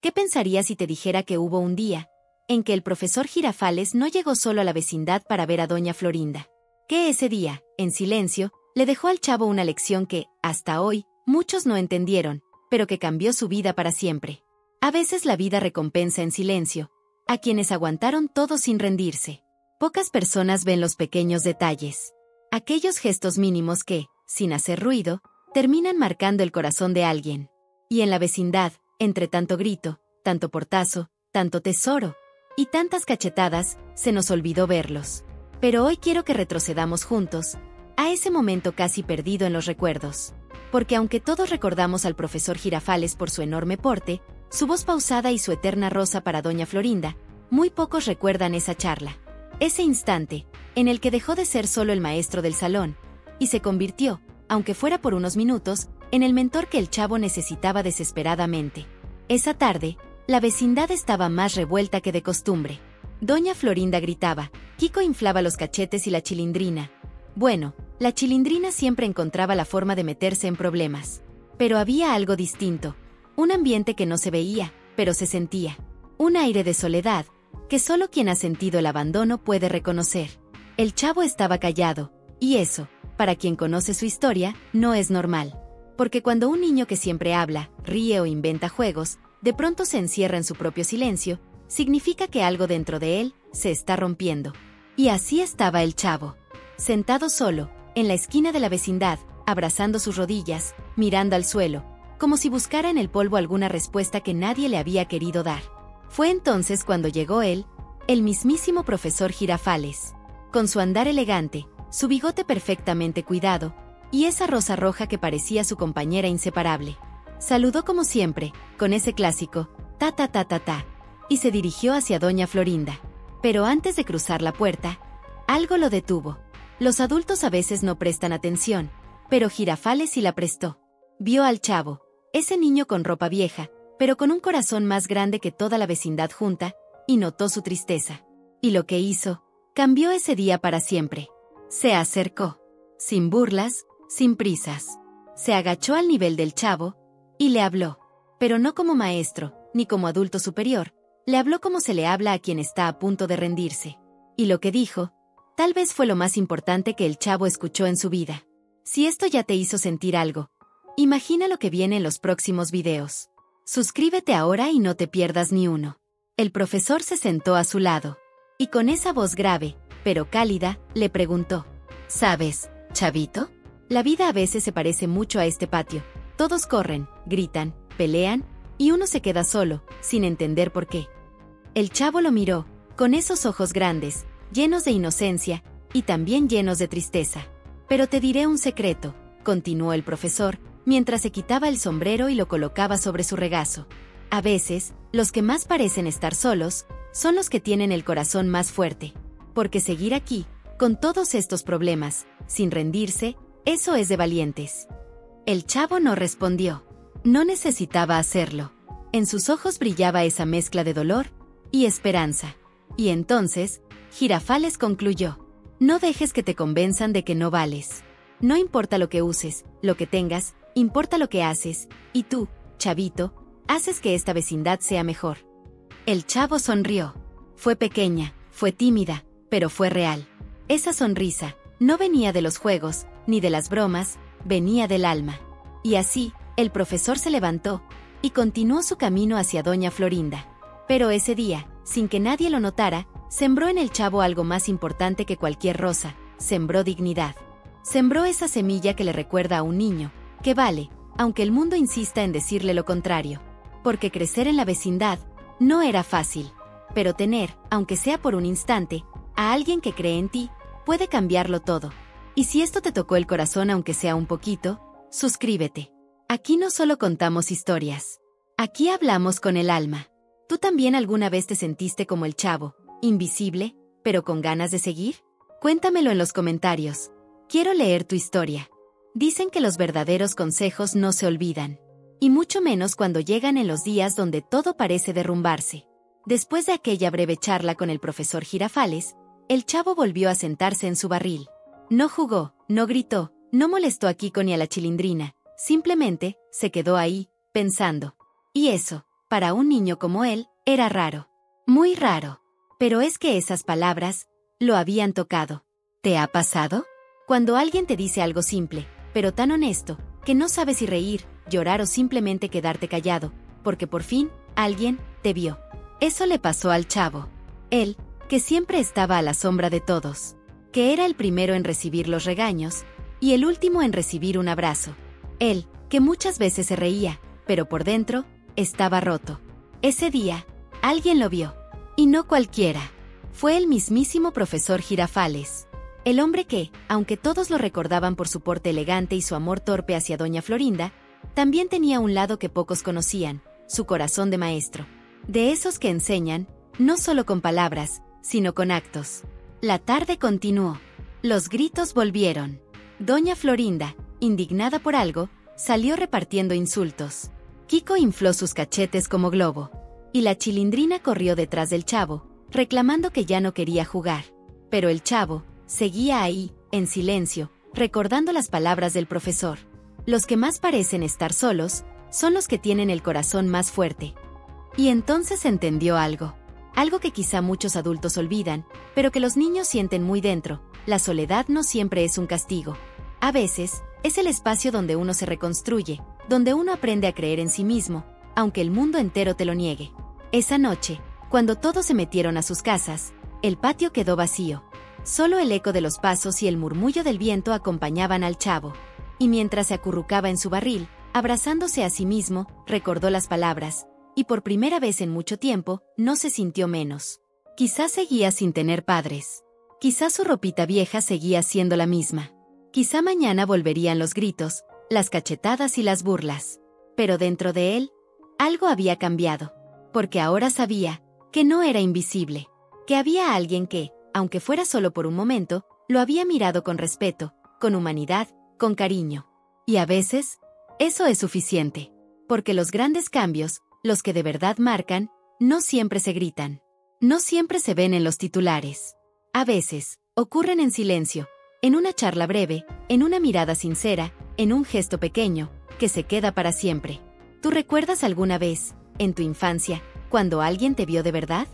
¿Qué pensarías si te dijera que hubo un día en que el profesor Girafales no llegó solo a la vecindad para ver a doña Florinda? Que ese día, en silencio, le dejó al chavo una lección que, hasta hoy, muchos no entendieron, pero que cambió su vida para siempre. A veces la vida recompensa en silencio a quienes aguantaron todo sin rendirse. Pocas personas ven los pequeños detalles. Aquellos gestos mínimos que, sin hacer ruido, terminan marcando el corazón de alguien. Y en la vecindad, entre tanto grito, tanto portazo, tanto tesoro y tantas cachetadas, se nos olvidó verlos. Pero hoy quiero que retrocedamos juntos a ese momento casi perdido en los recuerdos. Porque aunque todos recordamos al profesor Girafales por su enorme porte, su voz pausada y su eterna rosa para doña Florinda, muy pocos recuerdan esa charla. Ese instante, en el que dejó de ser solo el maestro del salón, y se convirtió, aunque fuera por unos minutos, en el mentor que el chavo necesitaba desesperadamente. Esa tarde, la vecindad estaba más revuelta que de costumbre. Doña Florinda gritaba, Kiko inflaba los cachetes y la Chilindrina. Bueno, la Chilindrina siempre encontraba la forma de meterse en problemas. Pero había algo distinto. Un ambiente que no se veía, pero se sentía. Un aire de soledad, que solo quien ha sentido el abandono puede reconocer. El chavo estaba callado, y eso, para quien conoce su historia, no es normal. Porque cuando un niño que siempre habla, ríe o inventa juegos, de pronto se encierra en su propio silencio, significa que algo dentro de él se está rompiendo. Y así estaba el chavo. Sentado solo, en la esquina de la vecindad, abrazando sus rodillas, mirando al suelo, como si buscara en el polvo alguna respuesta que nadie le había querido dar. Fue entonces cuando llegó él, el mismísimo profesor Girafales. Con su andar elegante, su bigote perfectamente cuidado, y esa rosa roja que parecía su compañera inseparable. Saludó como siempre, con ese clásico, ta ta ta ta ta, y se dirigió hacia doña Florinda. Pero antes de cruzar la puerta, algo lo detuvo. Los adultos a veces no prestan atención, pero Girafales sí la prestó. Vio al chavo, ese niño con ropa vieja, pero con un corazón más grande que toda la vecindad junta, y notó su tristeza. Y lo que hizo, cambió ese día para siempre. Se acercó, sin burlas, sin prisas. Se agachó al nivel del chavo, y le habló. Pero no como maestro, ni como adulto superior, le habló como se le habla a quien está a punto de rendirse. Y lo que dijo, tal vez fue lo más importante que el chavo escuchó en su vida. Si esto ya te hizo sentir algo, imagina lo que viene en los próximos videos. Suscríbete ahora y no te pierdas ni uno. El profesor se sentó a su lado, y con esa voz grave, pero cálida, le preguntó, ¿sabes, chavito? La vida a veces se parece mucho a este patio. Todos corren, gritan, pelean, y uno se queda solo, sin entender por qué. El chavo lo miró, con esos ojos grandes, llenos de inocencia, y también llenos de tristeza. Pero te diré un secreto, continuó el profesor, mientras se quitaba el sombrero y lo colocaba sobre su regazo. A veces, los que más parecen estar solos, son los que tienen el corazón más fuerte. Porque seguir aquí, con todos estos problemas, sin rendirse, eso es de valientes. El chavo no respondió. No necesitaba hacerlo. En sus ojos brillaba esa mezcla de dolor y esperanza. Y entonces, Girafales concluyó. No dejes que te convenzan de que no vales. No importa lo que uses, lo que tengas, importa lo que haces, y tú, chavito, haces que esta vecindad sea mejor. El chavo sonrió. Fue pequeña, fue tímida, pero fue real. Esa sonrisa no venía de los juegos, ni de las bromas, venía del alma. Y así, el profesor se levantó y continuó su camino hacia doña Florinda. Pero ese día, sin que nadie lo notara, sembró en el chavo algo más importante que cualquier rosa, sembró dignidad. Sembró esa semilla que le recuerda a un niño, que vale, aunque el mundo insista en decirle lo contrario. Porque crecer en la vecindad no era fácil, pero tener, aunque sea por un instante, a alguien que cree en ti, puede cambiarlo todo. Y si esto te tocó el corazón aunque sea un poquito, suscríbete. Aquí no solo contamos historias. Aquí hablamos con el alma. ¿Tú también alguna vez te sentiste como el chavo, invisible, pero con ganas de seguir? Cuéntamelo en los comentarios. Quiero leer tu historia. Dicen que los verdaderos consejos no se olvidan. Y mucho menos cuando llegan en los días donde todo parece derrumbarse. Después de aquella breve charla con el profesor Girafales, el chavo volvió a sentarse en su barril. No jugó, no gritó, no molestó a Kiko ni a la Chilindrina. Simplemente, se quedó ahí, pensando. Y eso, para un niño como él, era raro. Muy raro. Pero es que esas palabras lo habían tocado. ¿Te ha pasado? Cuando alguien te dice algo simple, pero tan honesto, que no sabes si reír, llorar o simplemente quedarte callado, porque por fin, alguien te vio. Eso le pasó al chavo. Él, que siempre estaba a la sombra de todos, que era el primero en recibir los regaños, y el último en recibir un abrazo. Él, que muchas veces se reía, pero por dentro, estaba roto. Ese día, alguien lo vio. Y no cualquiera. Fue el mismísimo profesor Girafales. El hombre que, aunque todos lo recordaban por su porte elegante y su amor torpe hacia doña Florinda, también tenía un lado que pocos conocían, su corazón de maestro. De esos que enseñan, no solo con palabras, sino con actos. La tarde continuó. Los gritos volvieron. Doña Florinda, indignada por algo, salió repartiendo insultos. Kiko infló sus cachetes como globo. Y la Chilindrina corrió detrás del chavo, reclamando que ya no quería jugar. Pero el chavo seguía ahí, en silencio, recordando las palabras del profesor. Los que más parecen estar solos, son los que tienen el corazón más fuerte. Y entonces entendió algo. Algo que quizá muchos adultos olvidan, pero que los niños sienten muy dentro. La soledad no siempre es un castigo. A veces, es el espacio donde uno se reconstruye, donde uno aprende a creer en sí mismo, aunque el mundo entero te lo niegue. Esa noche, cuando todos se metieron a sus casas, el patio quedó vacío. Solo el eco de los pasos y el murmullo del viento acompañaban al chavo. Y mientras se acurrucaba en su barril, abrazándose a sí mismo, recordó las palabras, y por primera vez en mucho tiempo, no se sintió menos. Quizás seguía sin tener padres. Quizás su ropita vieja seguía siendo la misma. Quizá mañana volverían los gritos, las cachetadas y las burlas. Pero dentro de él, algo había cambiado, porque ahora sabía que no era invisible, que había alguien que, aunque fuera solo por un momento, lo había mirado con respeto, con humanidad, con cariño. Y a veces, eso es suficiente, porque los grandes cambios, los que de verdad marcan, no siempre se gritan, no siempre se ven en los titulares. A veces, ocurren en silencio, en una charla breve, en una mirada sincera, en un gesto pequeño, que se queda para siempre. ¿Tú recuerdas alguna vez, en tu infancia, cuando alguien te vio de verdad?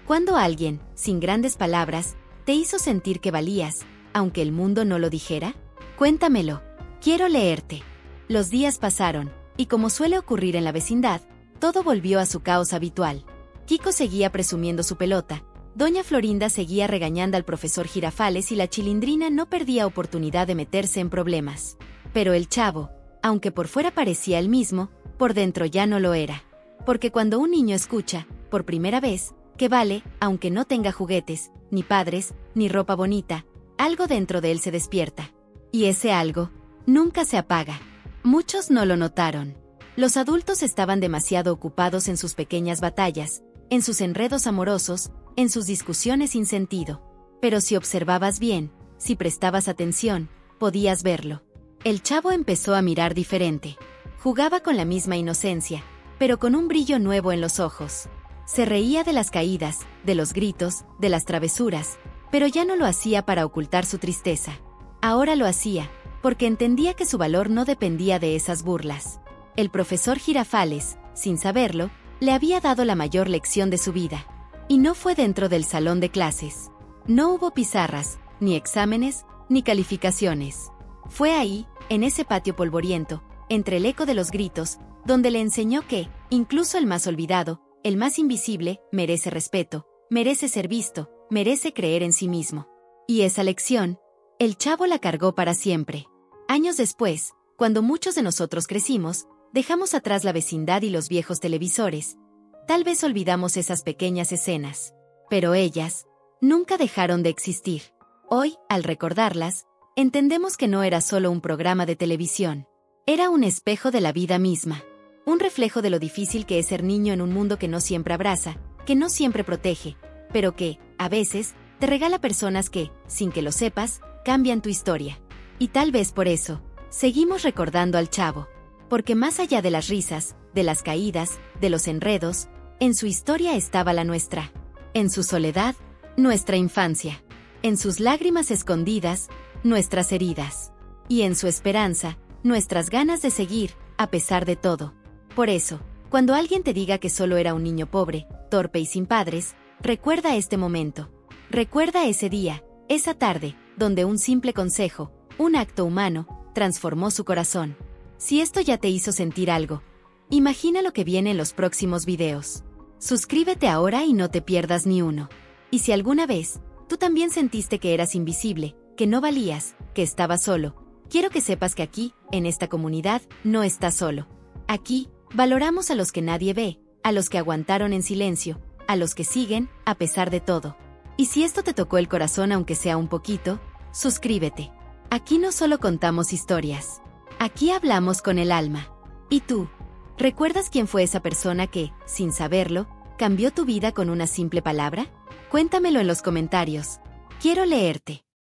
Cuando alguien, sin grandes palabras, te hizo sentir que valías, aunque el mundo no lo dijera? Cuéntamelo. Quiero leerte. Los días pasaron, y como suele ocurrir en la vecindad, todo volvió a su caos habitual. Kiko seguía presumiendo su pelota, doña Florinda seguía regañando al profesor Girafales y la Chilindrina no perdía oportunidad de meterse en problemas. Pero el chavo, aunque por fuera parecía el mismo, por dentro ya no lo era. Porque cuando un niño escucha, por primera vez, que vale, aunque no tenga juguetes, ni padres, ni ropa bonita, algo dentro de él se despierta. Y ese algo nunca se apaga. Muchos no lo notaron. Los adultos estaban demasiado ocupados en sus pequeñas batallas, en sus enredos amorosos, en sus discusiones sin sentido. Pero si observabas bien, si prestabas atención, podías verlo. El chavo empezó a mirar diferente. Jugaba con la misma inocencia, pero con un brillo nuevo en los ojos. Se reía de las caídas, de los gritos, de las travesuras, pero ya no lo hacía para ocultar su tristeza. Ahora lo hacía, porque entendía que su valor no dependía de esas burlas. El profesor Girafales, sin saberlo, le había dado la mayor lección de su vida. Y no fue dentro del salón de clases. No hubo pizarras, ni exámenes, ni calificaciones. Fue ahí, en ese patio polvoriento, entre el eco de los gritos, donde le enseñó que, incluso el más olvidado, el más invisible, merece respeto, merece ser visto, merece creer en sí mismo. Y esa lección, el chavo la cargó para siempre. Años después, cuando muchos de nosotros crecimos, dejamos atrás la vecindad y los viejos televisores. Tal vez olvidamos esas pequeñas escenas, pero ellas nunca dejaron de existir. Hoy, al recordarlas, entendemos que no era solo un programa de televisión. Era un espejo de la vida misma. Un reflejo de lo difícil que es ser niño en un mundo que no siempre abraza, que no siempre protege, pero que, a veces, te regala personas que, sin que lo sepas, cambian tu historia. Y tal vez por eso, seguimos recordando al chavo. Porque más allá de las risas, de las caídas, de los enredos, en su historia estaba la nuestra. En su soledad, nuestra infancia. En sus lágrimas escondidas, nuestras heridas. Y en su esperanza, nuestras ganas de seguir, a pesar de todo. Por eso, Cuando alguien te diga que solo era un niño pobre, torpe y sin padres, recuerda este momento. Recuerda ese día, esa tarde, donde un simple consejo, un acto humano, transformó su corazón. Si esto ya te hizo sentir algo, imagina lo que viene en los próximos videos. Suscríbete ahora y no te pierdas ni uno. Y si alguna vez, tú también sentiste que eras invisible, que no valías, que estabas solo, quiero que sepas que aquí, en esta comunidad, no estás solo. Aquí, valoramos a los que nadie ve, a los que aguantaron en silencio, a los que siguen, a pesar de todo. Y si esto te tocó el corazón aunque sea un poquito, suscríbete. Aquí no solo contamos historias. Aquí hablamos con el alma. ¿Y tú? ¿Recuerdas quién fue esa persona que, sin saberlo, cambió tu vida con una simple palabra? Cuéntamelo en los comentarios. Quiero leerte.